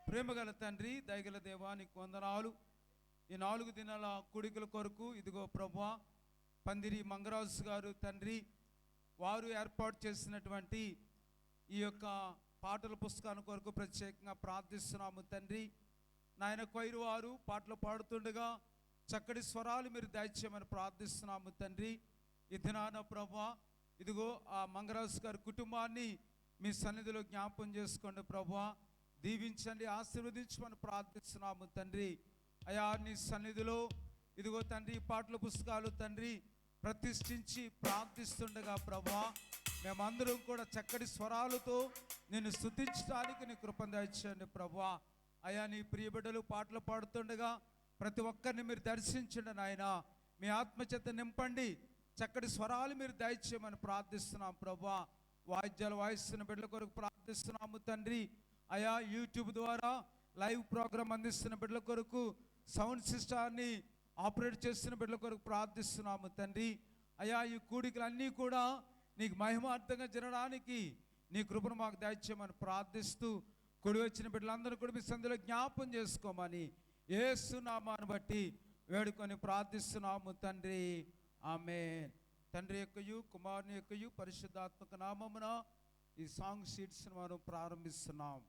ప్రేమగల తండ్రి, దయగల దేవా, నీకు వందనాలు. ఈ 4 దినాల కూడికల కొరకు ఇదిగో ప్రభువా, పందిరి మంగరాజు గారు తండ్రి వారు ఏర్పాటు చేసినటువంటి ఈ యొక్క పాటల పుస్తకాన్ని కొరకు ప్రత్యేకంగా ప్రార్థిస్తున్నాము తండ్రి. నాయన కొయిరు వారు పాటలు పాడుతుండగా చక్కటి స్వరాలు మీరు దయచేయమని ప్రార్థిస్తున్నాము తండ్రి. ఈ దినాన ప్రభువా, ఇదిగో ఆ మంగరాజు గారి కుటుంబాన్ని మీ సన్నిధిలో జ్ఞాపం చేసుకోండి ప్రభువా, దీవించండి, ఆశీర్వదించమని ప్రార్థిస్తున్నాము తండ్రి. అయా నీ సన్నిధిలో ఇదిగో తండ్రి పాటల పుస్తకాలు తండ్రి ప్రతిష్ఠించి ప్రార్థిస్తుండగా ప్రభువా, మేమందరం కూడా చక్కటి స్వరాలతో నిన్ను స్తుతించడానికి నీ కృపను దయచేయండి ప్రభువా. అయా నీ ప్రియబిడ్డలు పాటలు పాడుతుండగా ప్రతి ఒక్కరిని మీరు దర్శించండి నాయన, మీ ఆత్మచేత నింపండి, చక్కటి స్వరాలు మీరు దయచేయమని ప్రార్థిస్తున్నాం ప్రభువా. వాయిద్యాలు వాయిస్తున్న బిడ్డల కొరకు ప్రార్థిస్తున్నాము తండ్రి. అయా యూట్యూబ్ ద్వారా లైవ్ ప్రోగ్రాం అందిస్తున్న బిడ్డల కొరకు, సౌండ్ సిస్టాన్ని ఆపరేట్ చేస్తున్న బిడ్డల కొరకు ప్రార్థిస్తున్నాము తండ్రి. అయా ఈ కూడికలన్నీ కూడా నీకు మహిమార్థంగా జరగడానికి నీ కృపను మాకు దయచేయమని ప్రార్థిస్తూ, కూడి వచ్చిన బిడ్డలందరూ కూడా మీ సందులో జ్ఞాపం చేసుకోమని యేసు నామాన్ని బట్టి వేడుకొని ప్రార్థిస్తున్నాము తండ్రి. ఆమేన్. తండ్రి యొక్కయు కుమారుని యొక్కయు పరిశుద్ధాత్మక నామమున ఈ సాంగ్ షీట్స్ మనం ప్రారంభిస్తున్నాం.